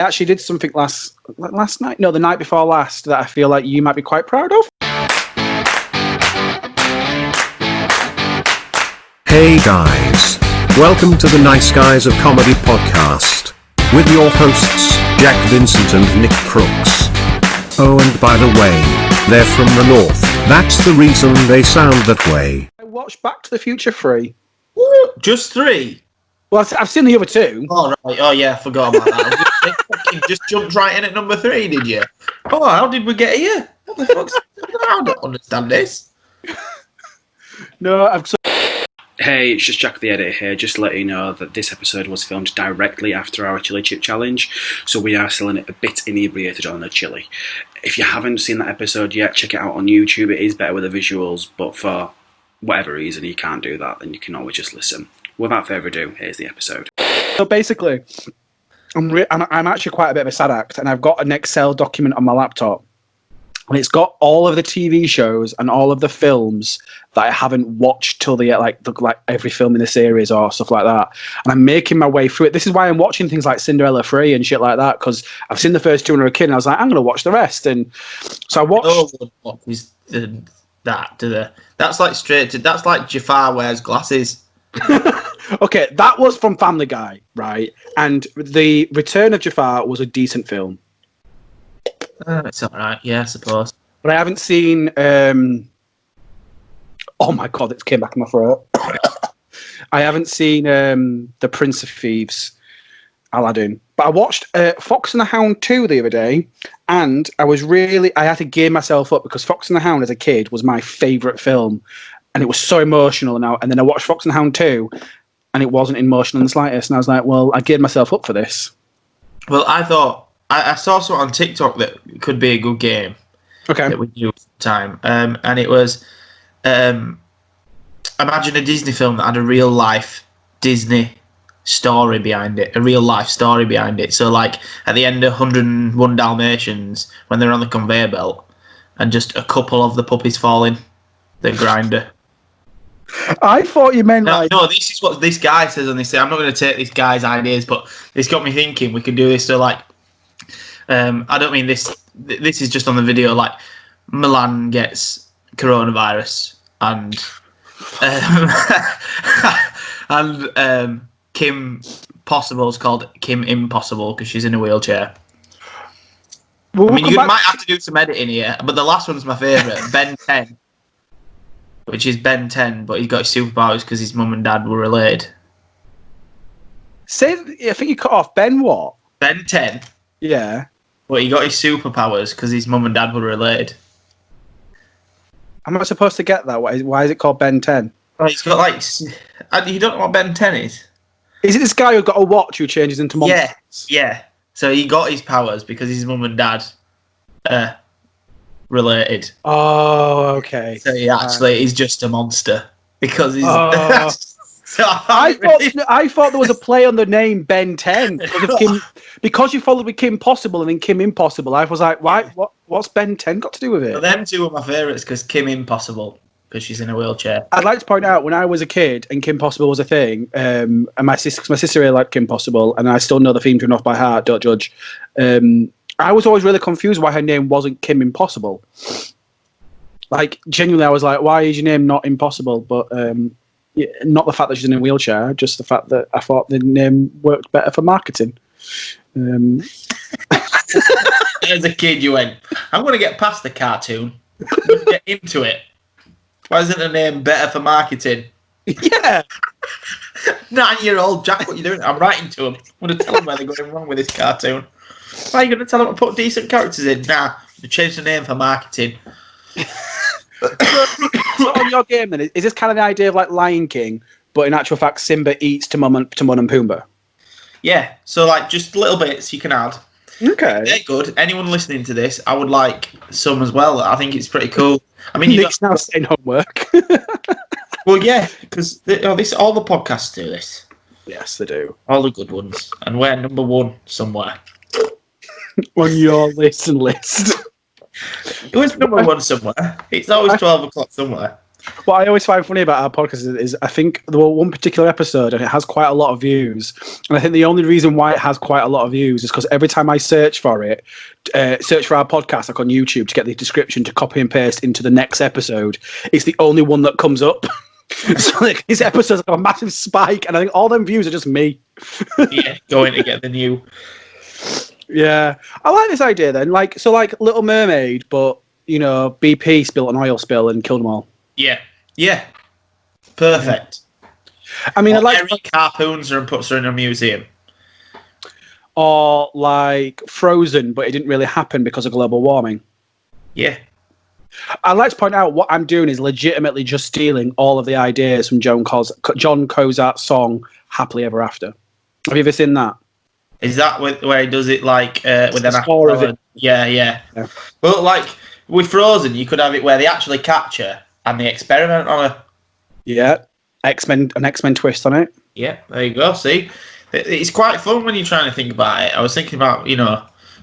I actually did something last night. No, the night before last that I feel like you might be quite proud of. Hey guys. Welcome to the Nice Guys of Comedy podcast. With your hosts, Jack, Vincent and Nick Crooks. Oh, and by the way, they're from the north. That's the reason they sound that way. I watched Back to the Future 3. What? Just 3? Well, I've seen the other 2. Oh, right. Oh, yeah, I forgot about that. You just jumped right in at number 3, did you? Oh, how did we get here? What the fuck's... I don't understand this. No, I'm so... Hey, it's just Jack the Editor here, just to let you know that this episode was filmed directly after our chili chip challenge, so we are still a bit inebriated on the chili. If you haven't seen that episode yet, check it out on YouTube. It is better with the visuals, but for whatever reason you can't do that, then you can always just listen. Without further ado, here's the episode. So basically, I'm actually quite a bit of a sad act, and I've got an Excel document on my laptop, and it's got all of the TV shows and all of the films that I haven't watched till the like every film in the series or stuff like that. And I'm making my way through it. This is why I'm watching things like Cinderella 3 and shit like that, because I've seen the first 2 when I was a kid, and I was like, I'm going to watch the rest. And so I watched... That's like straight to... That's like Jafar wears glasses. Okay, that was from Family Guy, right? And The Return of Jafar was a decent film. It's alright, yeah, I suppose. But I haven't seen... Oh my god, it came back in my throat. I haven't seen The Prince of Thieves, Aladdin. But I watched Fox and the Hound 2 the other day, and I had to gear myself up because Fox and the Hound as a kid was my favourite film, and it was so emotional. And then I watched Fox and the Hound 2, and it wasn't emotional in the slightest, and I was like, well, I geared myself up for this. Well, I thought... I saw something on TikTok that could be a good game. Okay. That we do time. And it was... imagine a Disney film that had a real life Disney story behind it, a real life story behind it. So, like at the end of 101 Dalmatians, when they're on the conveyor belt, and just a couple of the puppies fall in the grinder. I thought you meant no, this is what this guy says on this. I'm not going to take this guy's ideas, but it's got me thinking we could do this. So, like, I don't mean this. This is just on the video. Like, Milan gets coronavirus, and Kim Possible's called Kim Impossible because she's in a wheelchair. Well, I mean, you might have to do some editing here, but the last one's my favourite, Ben 10, which is Ben 10, but he's got his superpowers because his mum and dad were related. I think you cut off Ben what? Ben 10. Yeah. But he got his superpowers because his mum and dad were related. Am I supposed to get that? Why is it called Ben 10? Oh, he's got like... You don't know what Ben 10 is? Is it this guy who got a watch who changes into monsters? Yeah. So he got his powers because his mum and dad related. Oh, okay. So he actually is just a monster because he's... So I thought there was a play on the name Ben 10 because you followed with Kim Possible and then Kim Impossible. I was like, why? What's Ben 10 got to do with it? Well, them two are my favourites because Kim Impossible, because she's in a wheelchair. I'd like to point out when I was a kid and Kim Possible was a thing, and my sister really liked Kim Possible, and I still know the theme tune off by heart. Don't judge. I was always really confused why her name wasn't Kim Impossible. Like genuinely, I was like, why is your name not Impossible? But not the fact that she's in a wheelchair, just the fact that I thought the name worked better for marketing. As a kid, you went, I'm going to get past the cartoon. I'm going to get into it. Why isn't the name better for marketing? Yeah. 9-year-old Jack, what are you doing? I'm writing to him. I'm going to tell him where they're going wrong with this cartoon. Why are you going to tell him to put decent characters in? Nah, you change the name for marketing. So on your game then, is this kind of the idea of like Lion King, but in actual fact Simba eats Timon and Pumbaa? Yeah, so like just little bits you can add. Okay. They're good. Anyone listening to this, I would like some as well. I think it's pretty cool. I mean, Nick's now saying homework. Well, yeah, because all the podcasts do this. Yes, they do. All the good ones. And we're number 1 somewhere. On your list. It was number 1 somewhere. It's always 12 o'clock somewhere. What I always find funny about our podcast is I think there was one particular episode and it has quite a lot of views. And I think the only reason why it has quite a lot of views is because every time I search for it, search for our podcast, like on YouTube, to get the description to copy and paste into the next episode, it's the only one that comes up. So like, this episode's got a massive spike, and I think all them views are just me. Yeah, going to get the new. Yeah, I like this idea then. Like Little Mermaid, but BP spilled an oil spill and killed them all. Yeah, perfect. I mean, or I'd like Eric harpoons her and puts her in a museum. Or like Frozen, but it didn't really happen because of global warming. Yeah. I'd like to point out what I'm doing is legitimately just stealing all of the ideas from John Cozart's song "Happily Ever After." Have you ever seen that? Is that where he does it like with an score of it? Yeah. Well, like with Frozen, you could have it where they actually catch her and they experiment on her. Yeah, an X-Men twist on it. Yeah, there you go. See, it's quite fun when you're trying to think about it. I was thinking about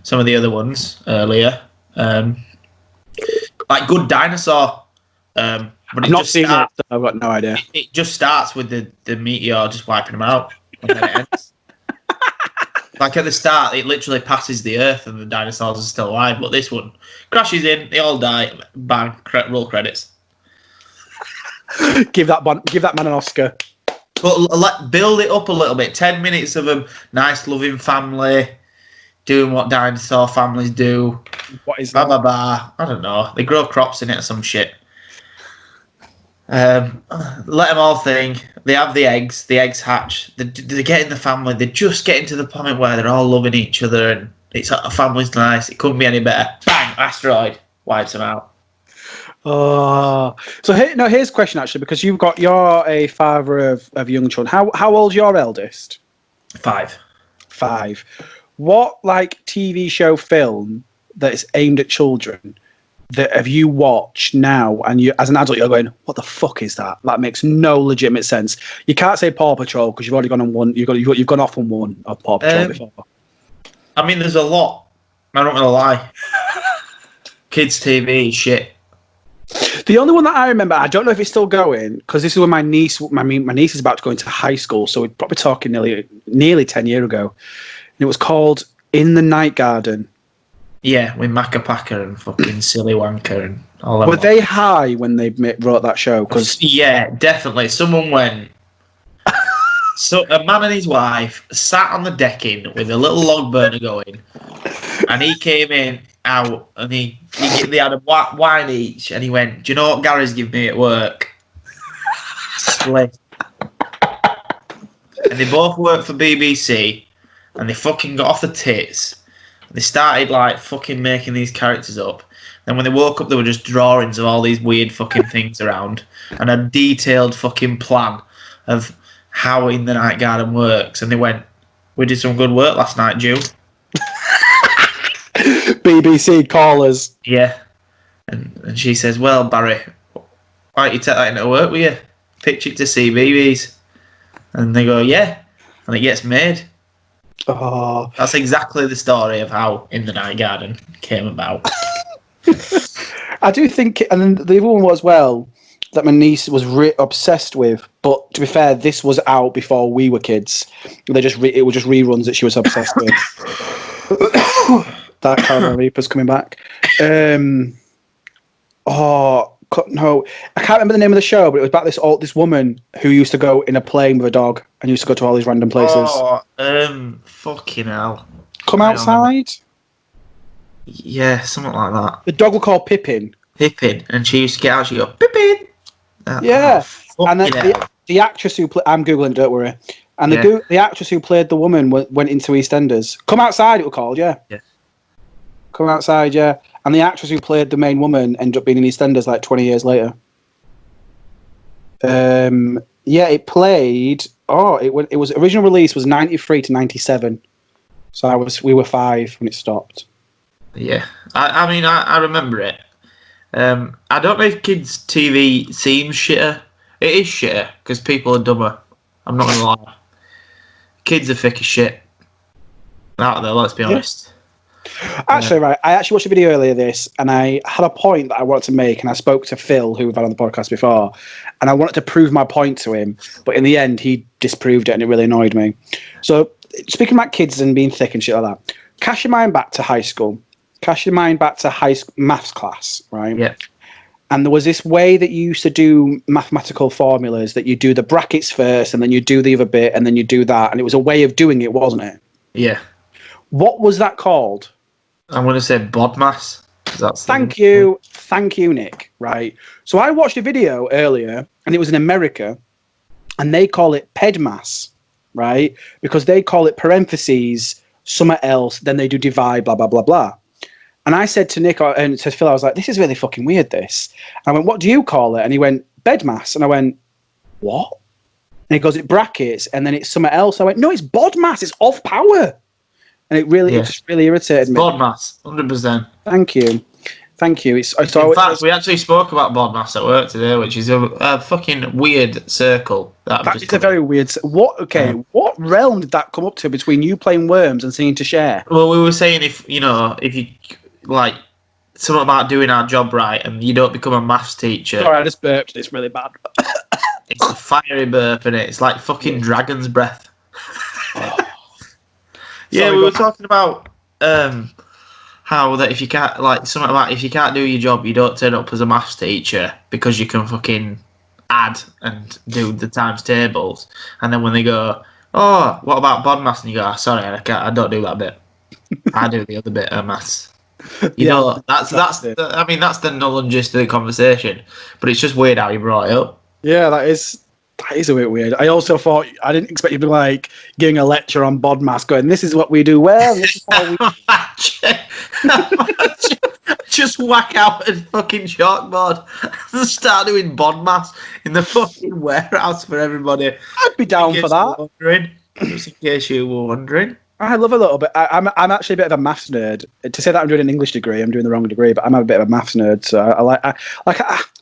some of the other ones earlier, like Good Dinosaur. But I've not seen it. So I've got no idea. It just starts with the meteor just wiping them out, and then it ends. Like at the start, it literally passes the Earth and the dinosaurs are still alive. But this one crashes in, they all die. Bang! Roll credits. Give that man an Oscar. But build it up a little bit. 10 minutes of a nice, loving family doing what dinosaur families do. What is that? Blah, blah, blah. I don't know. They grow crops in it or some shit. Let them all think. They have the eggs. The eggs hatch. They get in the family. They're just getting to the point where they're all loving each other and a family's nice. It couldn't be any better. Bang! Asteroid wipes them out. Oh, so here's a question actually, because you're a father of young children. How old's your eldest? 5. What TV show film that is aimed at children that have you watched now and you as an adult you're going, what the fuck is that? That makes no legitimate sense. You can't say Paw Patrol because you've already gone on one. You've gone off on one of Paw Patrol before. I mean, there's a lot. I'm not gonna lie. Kids TV shit. The only one that I remember, I don't know if it's still going, because this is when my niece is about to go into high school, so we're probably talking nearly 10 years ago. And it was called In the Night Garden. Yeah, with Macca Packer and fucking Silly Wanker and all that. Were they high when they wrote that show? Yeah, definitely. Someone went. So a man and his wife sat on the decking with a little log burner going, and he came out and they had a wine each, and he went, "Do you know what Gary's giving me at work?" Split. And they both worked for BBC, and they fucking got off the tits. They started fucking making these characters up. Then when they woke up, there were just drawings of all these weird fucking things around, and a detailed fucking plan of how In the Night Garden works. And they went, "We did some good work last night, Jew." BBC Koalas. Yeah. And she says, "Well, Barry, why don't you take that into work with you? Pitch it to CBeebies." And they go, "Yeah." And it gets made. Oh, That's exactly the story of how In the Night Garden came about. I do think, and then the other one was that my niece was obsessed with. But to be fair, this was out before we were kids. It was just reruns that she was obsessed with. That Carol Reaper's coming back. No, I can't remember the name of the show, but it was about this woman who used to go in a plane with a dog and used to go to all these random places. Fucking hell. Come outside? Yeah, something like that. The dog was called Pippin. Pippin, and she used to get out, she'd go, "Pippin!" Yeah. And then the actress who played... I'm Googling, don't worry. And the actress who played the woman went into EastEnders. Come Outside, it was called, yeah. Yeah. Come Outside, yeah. And the actress who played the main woman ended up being in EastEnders 20 years later. It played... it was original release was 93 to 97. So we were 5 when it stopped. Yeah. I mean, I remember it. I don't know if kids' TV seems shitter. It is shitter because people are dumber. I'm not going to lie. Kids are thick as shit. Out there, let's be honest. Actually, right, I actually watched a video earlier this, and I had a point that I wanted to make, and I spoke to Phil, who we've had on the podcast before, and I wanted to prove my point to him, but in the end, he disproved it, and it really annoyed me. So, speaking about kids and being thick and shit like that, cast your mind back to high school. Cast your mind back to maths class, right? Yeah. And there was this way that you used to do mathematical formulas, that you do the brackets first, and then you do the other bit, and then you do that, and it was a way of doing it, wasn't it? Yeah. What was that called? I'm going to say BODMAS. Thank you, Nick. Right. So I watched a video earlier, and it was in America, and they call it PEDMAS, right? Because they call it parentheses, somewhere else, then they do divide, blah, blah, blah, blah. And I said to Nick and to Phil, I was like, this is really fucking weird, this. And I went, what do you call it? And he went, BEDMAS. And I went, what? And he goes, it brackets, and then it's somewhere else. I went, no, it's BODMAS. It's off power. And it just really irritated me. BODMAS, 100%. Thank you. It's In fact, we actually spoke about BODMAS at work today, which is a fucking weird circle. That is a very weird. What realm did that come up to between you playing Worms and singing to Cher? Well, we were saying if you like something about doing our job right, and you don't become a maths teacher. Sorry, I just burped. It's really bad. It's a fiery burp, and it's like fucking dragon's breath. Yeah, we were talking about how that if you can't if you can't do your job, you don't turn up as a maths teacher because you can fucking add and do the times tables, and then when they go, oh, what about BODMAS? And you go, sorry, I don't do that bit. I do the other bit of maths. You know, that's the null and gist of the conversation, but it's just weird how you brought it up. Yeah, that is a bit weird. I also thought I didn't expect you to be like giving a lecture on BODMAS, going, "This is what we do well." This is how we just whack out a fucking chalkboard and start doing BODMAS in the fucking warehouse for everybody. I'd be down for that. Just in case you were wondering. I love a little bit. I'm actually a bit of a maths nerd. To say that I'm doing an English degree, I'm doing the wrong degree, but I'm a bit of a maths nerd. So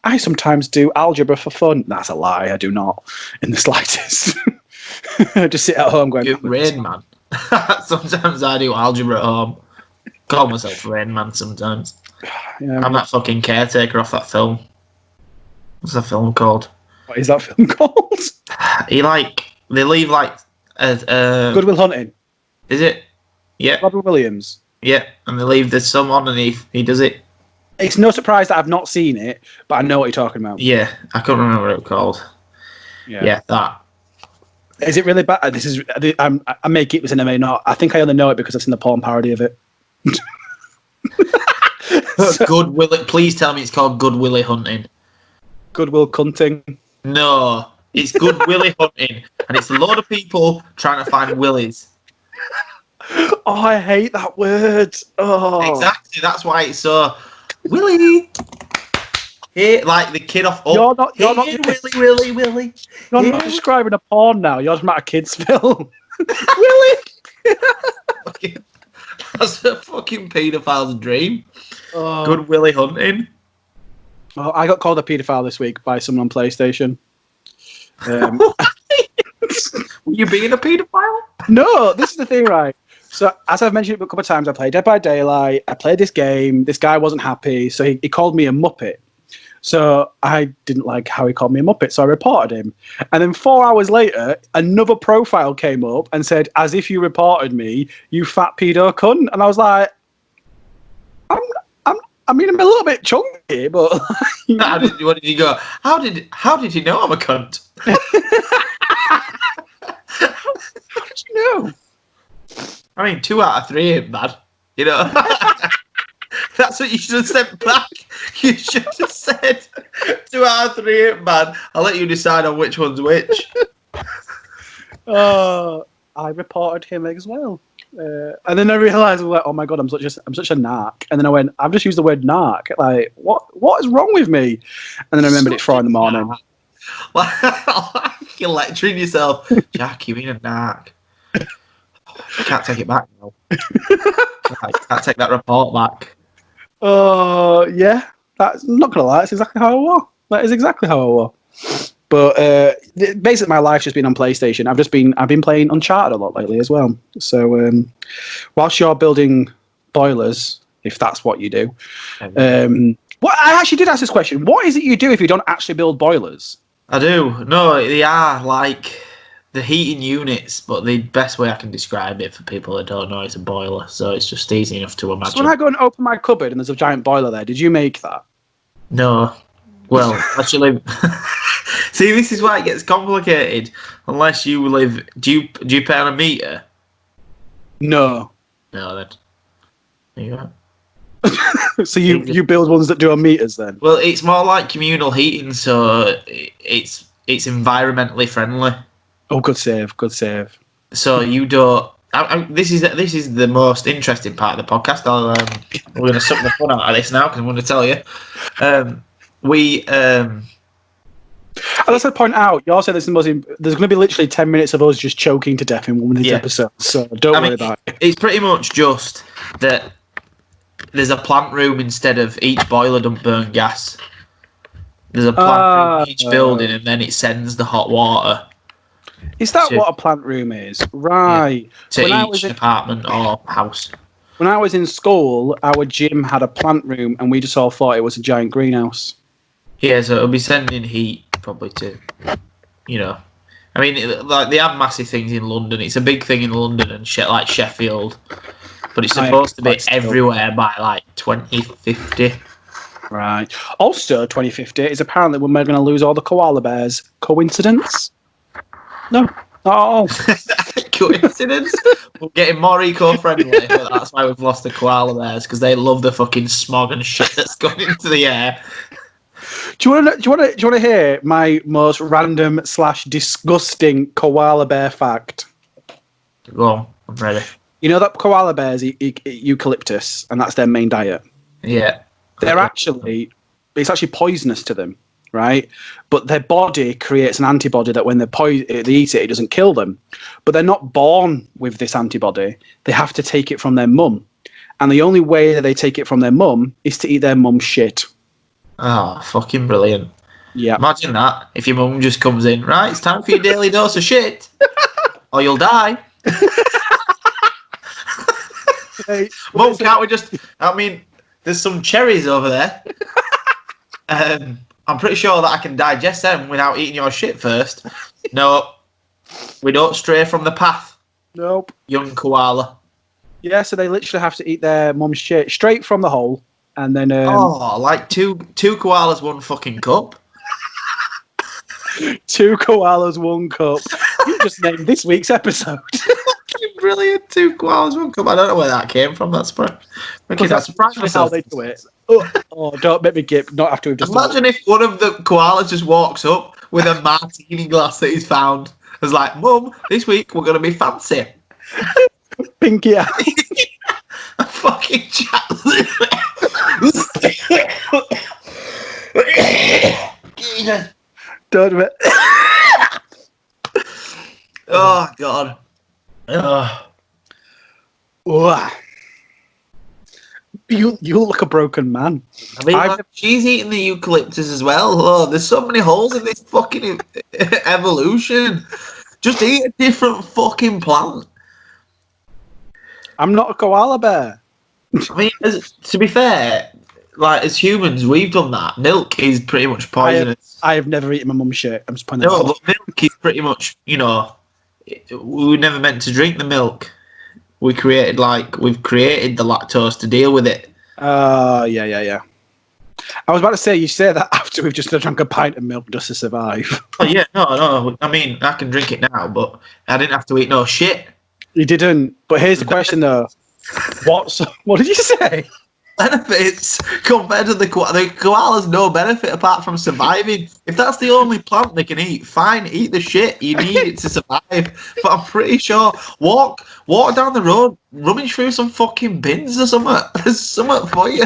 I sometimes do algebra for fun. That's a lie. I do not in the slightest. I just sit at home going. You're Rain Man. Sometimes I do algebra at home. Call myself Rain Man sometimes. Yeah, I'm that fucking caretaker off that film. What's that film called? What is that film called? They leave Good Will Hunting. Is it? Yeah. Robert Williams. Yeah, and they leave the sum on and he does it. It's no surprise that I've not seen it, but I know what you're talking about. Yeah, I can't remember what it was called. Yeah, that. Is it really bad? I may keep this in, I may not. I think I only know it because I've seen the porn parody of it. Please tell me it's called Good Willie Hunting. Good Will Cunting. No, it's Good Willie Hunting, and it's a load of people trying to find willies. Oh, I hate that word. Oh, exactly. That's why it's so Willie. Hey, like the kid off. You're not Willie. You're not describing a porn now. You're talking about a kid's film. Willie. That's a fucking paedophile's dream. Good Willie Hunting. Oh, I got called a paedophile this week by someone on PlayStation. Were you being a paedophile? No, this is the thing, right? So, as I've mentioned a couple of times, I played Dead by Daylight. I played this game. This guy wasn't happy, so he called me a Muppet. So I didn't like how he called me a Muppet, so I reported him. And then 4 hours later, another profile came up and said, "As if you reported me, you fat pedo cunt." And I was like, I'm a little bit chunky, but what did he go? How did he know I'm a cunt? How did you know? I mean, 2 out of 3 ain't bad, you know. That's what you should have said back. You should have said 2 out of 3 ain't bad. I'll let you decide on which one's which. I reported him as well, and then I realised, like, oh my god, I'm such a narc. And then I went, I've just used the word narc. Like, what is wrong with me? And then I remembered it's 4 in the morning. You're lecturing yourself, Jack. You mean a narc? Can't take it back now. Can't take that report back. Yeah. That's not gonna lie. That's exactly how I was. That is exactly how I was. But basically, my life's just been on PlayStation. I've been playing Uncharted a lot lately as well. So whilst you're building boilers, if that's what you do. Well, I actually did ask this question. What is it you do if you don't actually build boilers? I do. No, they are like the heating units, but the best way I can describe it for people that don't know is a boiler. So it's just easy enough to imagine. So when I go and open my cupboard and there's a giant boiler there, did you make that? No. Well, actually, see, this is why it gets complicated. Unless you live, do you pay on a meter? No. No, then. There you go. So you build ones that do on meters then? Well, it's more like communal heating, so it's environmentally friendly. Oh, good save, good save. So you don't. This is the most interesting part of the podcast. We're going to suck the fun out of this now because I'm going to tell you. As I point out, you also there's going to be literally 10 minutes of us just choking to death in one of these episodes. So don't worry about it. It's pretty much just that there's a plant room instead of each boiler don't burn gas. There's a plant room in each building, and then it sends the hot water. Is that what a plant room is? Right. To each apartment or house. When I was in school, our gym had a plant room, and we just all thought it was a giant greenhouse. Yeah, so it'll be sending heat probably to, I mean, like they have massive things in London. It's a big thing in London and shit like Sheffield, but it's supposed to be everywhere by like 2050. Right. Also, 2050 is apparently when we're going to lose all the koala bears. Coincidence? No, not at all. Coincidence? We're getting more eco-friendly, but that's why we've lost the koala bears, because they love the fucking smog and shit that's going into the air. Do you want to hear my most random / disgusting koala bear fact? Go on, I'm ready. You know that koala bears eat eucalyptus, and that's their main diet. Yeah. It's actually poisonous to them, right? But their body creates an antibody that when they eat it, it doesn't kill them. But they're not born with this antibody. They have to take it from their mum. And the only way that they take it from their mum is to eat their mum's shit. Oh, fucking brilliant. Yeah. Imagine that, if your mum just comes in, right, it's time for your daily dose of shit, or you'll die. Hey, Mum, can't we just... I mean, there's some cherries over there. I'm pretty sure that I can digest them without eating your shit first. No, we don't stray from the path. Nope. Young koala. Yeah, so they literally have to eat their mum's shit straight from the hole, and then... like two koalas, one fucking cup. 2 koalas, 1 cup. You just named this week's episode. Brilliant. 2 koalas, 1 cup. I don't know where that came from. That's surprised myself. How they do it. Oh, don't make me gip. Not after we've just... Imagine if one of the koalas just walks up with a martini glass that he's found. It's like, Mum, this week we're going to be fancy. Pinky out. A fucking chat. Don't do it. Oh, God. You look like a broken man. I mean, she's eating the eucalyptus as well. Oh, there's so many holes in this fucking evolution. Just eat a different fucking plant. I'm not a koala bear. I mean, to be fair, like as humans, we've done that. Milk is pretty much poisonous. I have never eaten my mum's shit. I'm just pointing that out. But milk is pretty much, we were never meant to drink the milk. We've created the lactose to deal with it. Yeah. I was about to say, you say that after we've just drank a pint of milk just to survive. Oh yeah, no. I mean, I can drink it now, but I didn't have to eat no shit. You didn't. But here's the question though. What did you say? Benefits compared to the koalas, no benefit apart from surviving. If that's the only plant they can eat, fine, eat the shit. You need it to survive. But I'm pretty sure walk down the road, rummage through some fucking bins or something. There's something for you.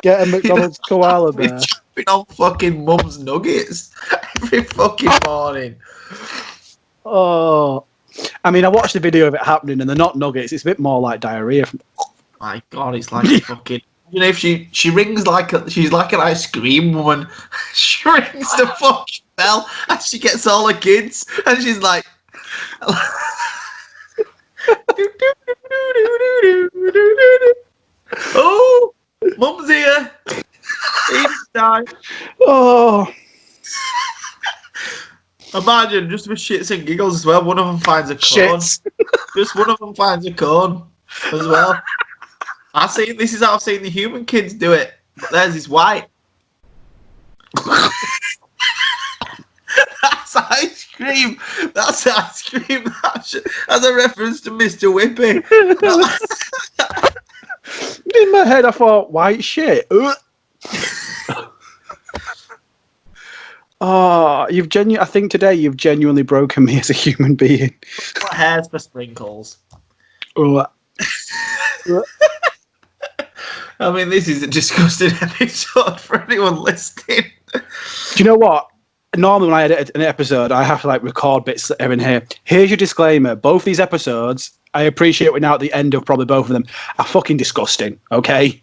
Get a McDonald's koala bear. Chopping on fucking mum's nuggets every fucking morning. Oh, I mean, I watched the video of it happening, and they're not nuggets. It's a bit more like diarrhea. My God, it's like a fucking. You know, if she rings she's like an ice cream woman. She rings the fucking bell and she gets all the kids and she's like, Mum's here. It's time. Oh, Imagine, just for shits and giggles as well, one of them finds a cone. shit. Just one of them finds a cone as well. This is how I've seen the human kids do it. But theirs is white. That's ice cream. That's ice cream. That's a reference to Mr. Whippy. In my head, I thought, white shit. Oh, I think today you've genuinely broken me as a human being. What hairs for sprinkles? Oh. I mean, this is a disgusting episode for anyone listening. Do you know what? Normally when I edit an episode, I have to record bits here and here. Here's your disclaimer. Both these episodes, I appreciate we're now at the end of probably both of them, are fucking disgusting, okay?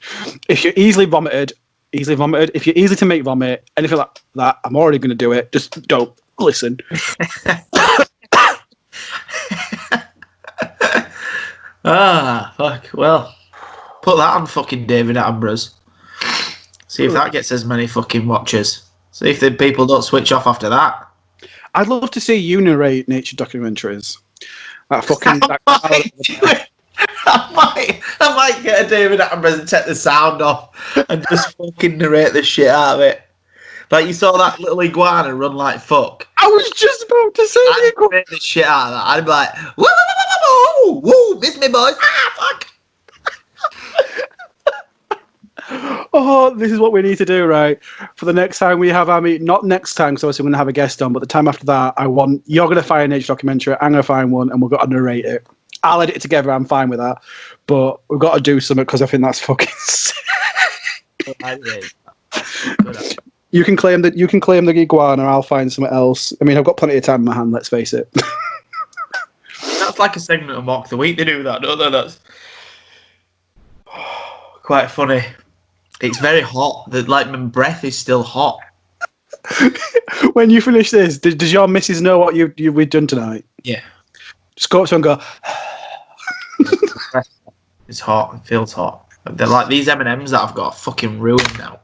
If you're easily vomited. If you're easy to make vomit, anything like that, I'm already going to do it. Just don't listen. Fuck. Well, put that on fucking David Attenborough's. See if that gets as many fucking watchers. See if the people don't switch off after that. I'd love to see you narrate nature documentaries. That fucking... I might get a David Attenborough and take the sound off and just fucking narrate the shit out of it. Like you saw that little iguana run like fuck. I was just about to say I'd narrate the shit out of that. I'd be like, woo, woo, woo, woo, woo, miss me, boys. Fuck. Oh, this is what we need to do, right? For the next time we have our meeting, not next time, because obviously we're going to have a guest on, but the time after that, you're going to find a nature documentary, I'm going to find one, and we've got to narrate it. I'll edit it together, I'm fine with that. But we've got to do something because I think that's fucking sick. You can claim the iguana, I'll find something else. I mean, I've got plenty of time in my hand, let's face it. That's like a segment of Mock the Week, they do that, don't they? That's quite funny. It's very hot. My breath is still hot. When you finish this, does your missus know what we've done tonight? Yeah. Just go up to her and go... It's hot. It feels hot. They're like these M&Ms that I've got are fucking ruined now.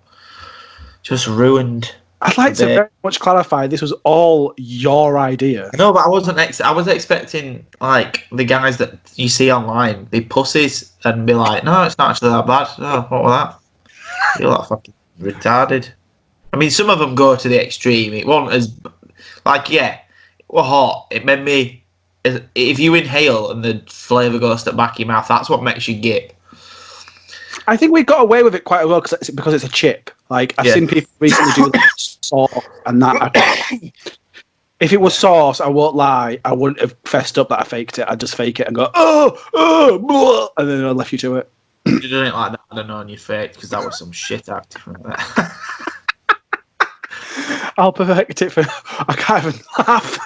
Just ruined. I'd like to very much clarify this was all your idea. No, but I wasn't. I was expecting the guys that you see online be pussies and be like, "No, it's not actually that bad." Oh, what was that? I feel like fucking retarded. I mean, some of them go to the extreme. It wasn't as it was hot. It made me. If you inhale and the flavour goes to the back of your mouth, that's what makes you gip. I think we got away with it quite well because it's a chip. I've seen people recently do sauce and that. If it was sauce, I won't lie, I wouldn't have fessed up that I faked it. I'd just fake it and go, blah, and then I left you to it. You did it like that, I don't know, on your fake, because that was some shit acting like that. I'll perfect it for... I can't even laugh.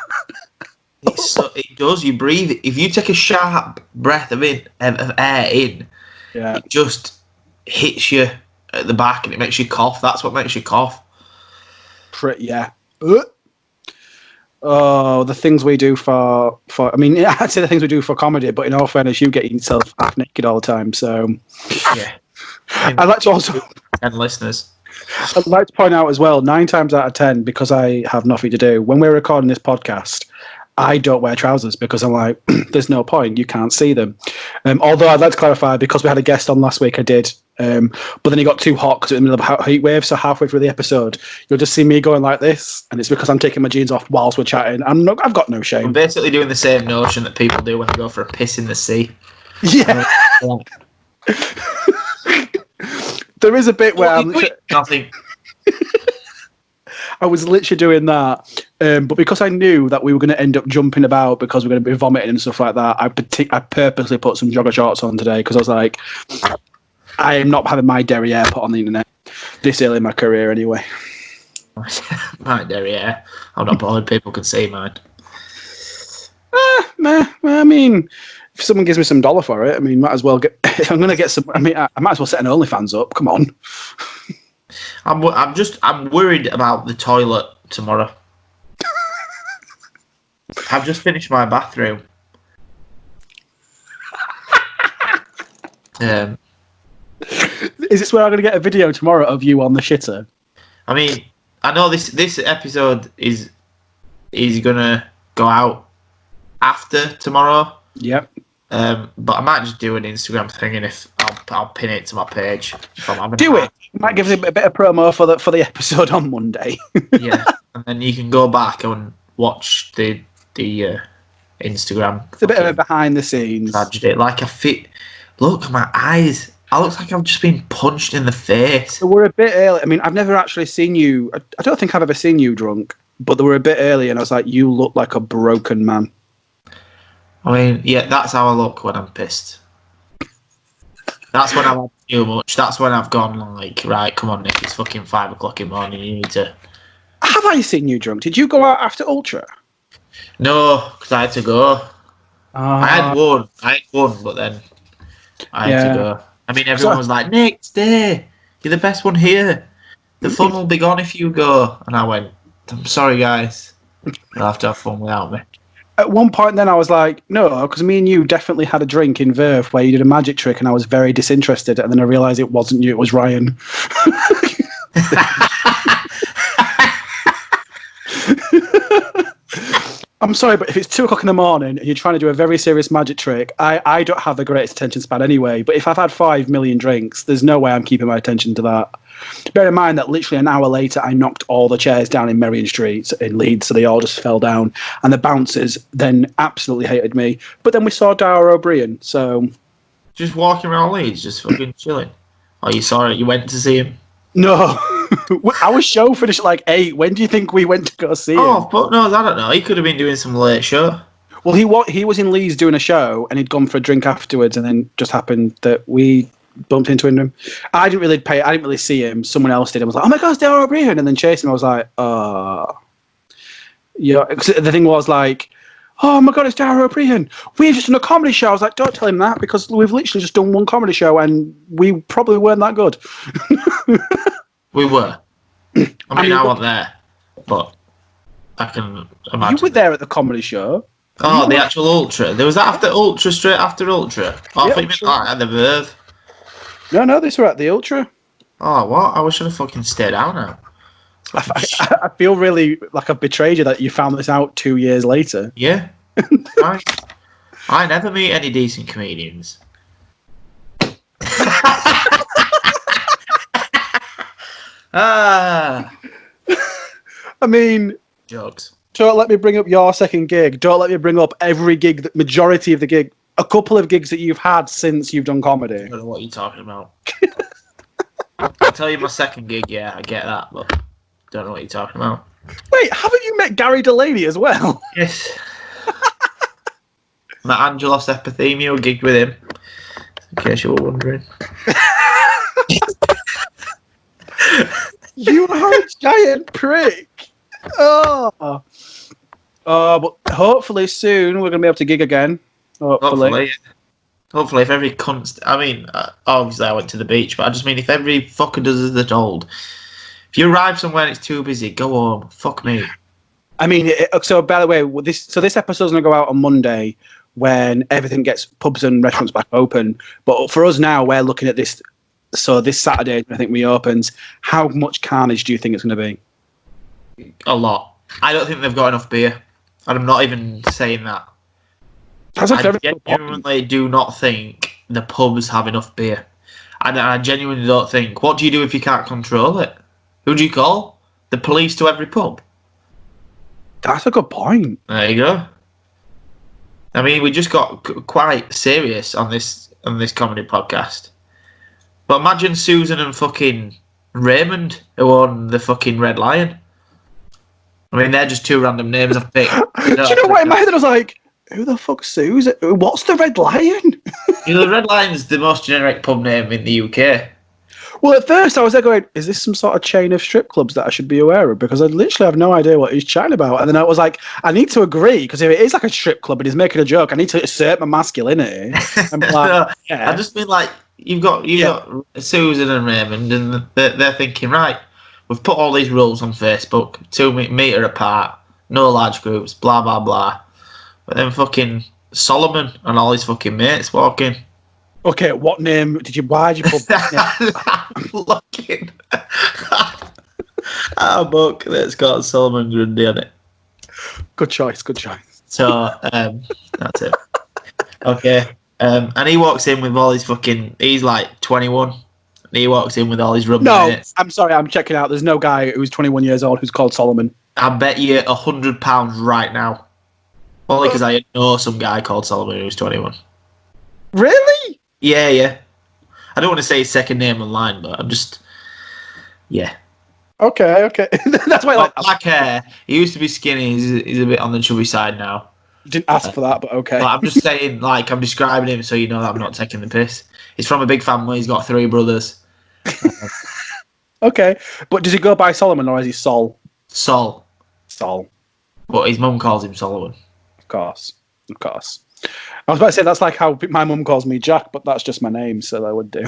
It does. You breathe. If you take a sharp breath of air in, it just hits you at the back and it makes you cough. That's what makes you cough. Yeah. Oh, the things we do for I mean, I'd say the things we do for comedy, but in all fairness, you get yourself half naked all the time. So yeah. I'd like to also... 10 listeners. I'd like to point out as well, 9 times out of 10, because I have nothing to do, when we're recording this podcast, I don't wear trousers because I'm like, there's no point, you can't see them. Although I'd like to clarify, because we had a guest on last week, I did. But then it got too hot because it was in the middle of a heat wave, so halfway through the episode, you'll just see me going like this, and it's because I'm taking my jeans off whilst we're chatting. I've got no shame. I'm basically doing the same notion that people do when they go for a piss in the sea. Yeah. There is a bit where I'm... Nothing. I was literally doing that, but because I knew that we were going to end up jumping about because we're going to be vomiting and stuff like that, I purposely put some jogger shorts on today because I was like, I am not having my derriere put on the internet this early in my career anyway. My derriere. I'm not bothered. People can see mine. I mean, if someone gives me some dollar for it, I mean, might as well get. If I'm going to get some, I mean, I might as well set an OnlyFans up. Come on. I'm worried about the toilet tomorrow. I've just finished my bathroom. Is this where I'm going to get a video tomorrow of you on the shitter? I mean, I know this episode is gonna go out after tomorrow. Yep. But I might just do an Instagram thing, and if I'll pin it to my page. If I'm having Do it. Might give us a bit of promo for the episode on Monday. Yeah, and then you can go back and watch the Instagram. It's a bit of a behind the scenes. Tragedy. Like look, my eyes. I look like I've just been punched in the face. We're a bit early. I mean, I've never actually seen you. I don't think I've ever seen you drunk, but they were a bit early, and I was like, you look like a broken man. I mean, yeah, that's how I look when I'm pissed. That's when I've had too much. That's when I've gone like, right, come on, Nick, it's fucking 5 o'clock in the morning. You need to. Have I seen you drunk? Did you go out after Ultra? No, because I had to go. I had one, but then I had to go. I mean, everyone was like, Nick, stay. You're the best one here. The fun will be gone if you go. And I went, I'm sorry, guys. You'll have to have fun without me. At one point then I was like, no, because me and you definitely had a drink in Verve where you did a magic trick and I was very disinterested, and then I realised it wasn't you, it was Ryan. I'm sorry, but if it's 2 o'clock in the morning and you're trying to do a very serious magic trick, I don't have the greatest attention span anyway, but if I've had 5 million drinks, there's no way I'm keeping my attention to that. Bear in mind that literally an hour later, I knocked all the chairs down in Merrion Street in Leeds, so they all just fell down. And the bouncers then absolutely hated me. But then we saw Dara O'Brien, so... Just walking around Leeds, just fucking chilling. Oh, you saw it? You went to see him? No. Our show finished at like 8. When do you think we went to go see him? Oh, but no, I don't know. He could have been doing some late show. Well, he was in Leeds doing a show, and he'd gone for a drink afterwards, and then just happened that we bumped into him. I didn't really see him. Someone else did. I was like, oh my god, it's Dara O'Brien, and then chased him. I was like, yeah. The thing was like, oh my god, it's Dara O'Brien. We've just done a comedy show. I was like, don't tell him that, because we've literally just done one comedy show, and we probably weren't that good. We were. I mean, I wasn't there, but I can imagine. You were there at the comedy show. Oh, the actual Ultra. There was that after Ultra, straight after Ultra. Oh, I thought you meant like at the Verve. No, this were at the Ultra. Oh, what? I should have fucking stayed out now. I feel really like I've betrayed you that you found this out 2 years later. Yeah. I never meet any decent comedians. I mean... Jokes. Don't let me bring up your second gig. Don't let me bring up every gig, the majority of the gig, a couple of gigs that you've had since you've done comedy. I don't know what you're talking about. I'll tell you my second gig, yeah, I get that, but don't know what you're talking about. Wait, haven't you met Gary Delaney as well? Yes. My Angelos Epithemio gigged with him, in case you were wondering. You are a giant prick. Oh, but hopefully soon we're going to be able to gig again. Hopefully if every cunt... I mean, obviously I went to the beach, but I just mean if every fucker does as they're told. If you arrive somewhere and it's too busy, go home. Fuck me. I mean, so by the way, this episode's going to go out on Monday when everything gets pubs and restaurants back open. But for us now, we're looking at this. So this Saturday, I think reopens. How much carnage do you think it's going to be? A lot. I don't think they've got enough beer. And I'm not even saying that. I genuinely do not think the pubs have enough beer. And I genuinely don't think... What do you do if you can't control it? Who do you call? The police to every pub? That's a good point. There you go. I mean, we just got quite serious on this comedy podcast. But imagine Susan and fucking Raymond, who own the fucking Red Lion. I mean, they're just two random names I've picked. Do you know what? In my head, I was like, who the fuck's Susan? What's the Red Lion? The Red Lion's the most generic pub name in the UK. Well, at first I was there going, is this some sort of chain of strip clubs that I should be aware of? Because I literally have no idea what he's chatting about. And then I was like, I need to agree, because if it is like a strip club and he's making a joke, I need to assert my masculinity. And like, no, yeah. I just mean like, you've got Susan and Raymond, and they're thinking, right, we've put all these rules on Facebook, 2 metre apart, no large groups, blah, blah, blah. But then fucking Solomon and all his fucking mates walk in. Okay, what name did you? Why did you put that name? I'm looking at a book that's got Solomon Grundy on it. Good choice. Good choice. So that's it. Okay. And he walks in with all his fucking. He's like 21. And he walks in with all his rugby No, mates. I'm sorry. I'm checking out. There's no guy who's 21 years old who's called Solomon. I bet you £100 right now. Only because I know some guy called Solomon who's 21. Really? Yeah. I don't want to say his second name online, but I'm just. Yeah. Okay. That's why. Black hair. He used to be skinny. He's a bit on the chubby side now. Didn't ask for that, but okay. But I'm just saying, like, I'm describing him so you know that I'm not taking the piss. He's from a big family. He's got 3 brothers. Okay, but does he go by Solomon or is he Sol? Sol. Sol. But his mum calls him Solomon. Of course. I was about to say that's like how my mum calls me Jack, but that's just my name, so that would do.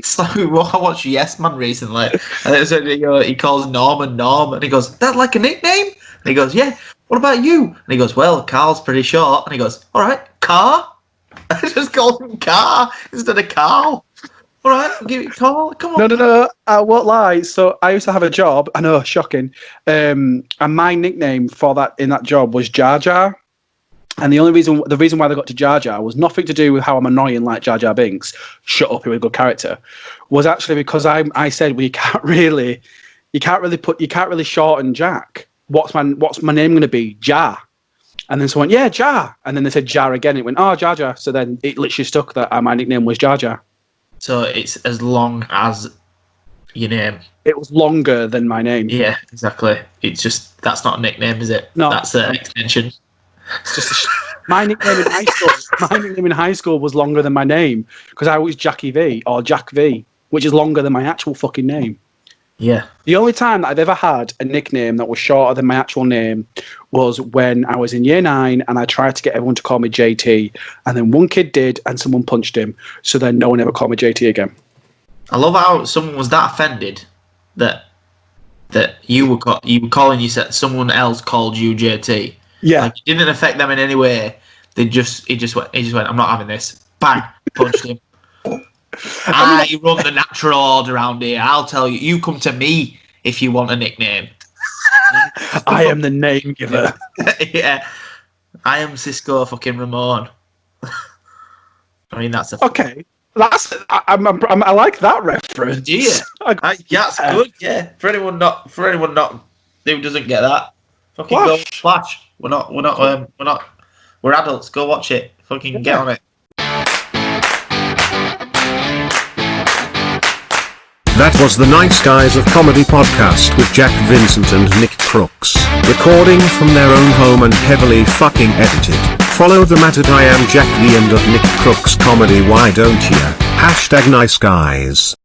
So I watched Yes Man recently, and he calls Norman Norm, and he goes, "That like a nickname?" And he goes, "Yeah. What about you?" And he goes, "Well, Carl's pretty short." And he goes, "All right, Car." I just called him Car instead of Carl. All right, I'll give it Carl. Come on. No. I won't lie. So I used to have a job. I know, shocking. And my nickname for that in that job was Jar Jar. And the reason why they got to Jar Jar was nothing to do with how I'm annoying like Jar Jar Binks. Shut up, you're a good character. Was actually because I said, well, you can't really shorten Jack. What's my name going to be? Jar. And then someone went, yeah, Jar. And then they said Jar again. It went, oh, Jar Jar. So then it literally stuck that my nickname was Jar Jar. So it's as long as your name. It was longer than my name. Yeah, exactly. It's just, that's not a nickname, is it? No. That's an extension. It's just my nickname in high school. My nickname in high school was longer than my name because I was Jackie V or Jack V, which is longer than my actual fucking name. Yeah. The only time that I've ever had a nickname that was shorter than my actual name was when I was in year 9 and I tried to get everyone to call me JT, and then one kid did and someone punched him, so then no one ever called me JT again. I love how someone was that offended that you were calling someone else called you JT. Yeah. Like, it didn't affect them in any way. He just went, I'm not having this. Bang, punched him. I run the natural order around here. I'll tell you. You come to me if you want a nickname. I am the name giver. Yeah. I am Cisco fucking Ramon. I mean, that's okay. I like that reference. Yeah, that's good. Yeah, for anyone not who doesn't get that, fucking Flash. go Flash. We're adults. Go watch it. Fucking get on it. That was the Nice Guys of Comedy podcast with Jack Vincent and Nick Crooks, recording from their own home and heavily fucking edited. Follow them at I am Jack the and of Nick Crooks Comedy. Why don't ya? #NiceGuys.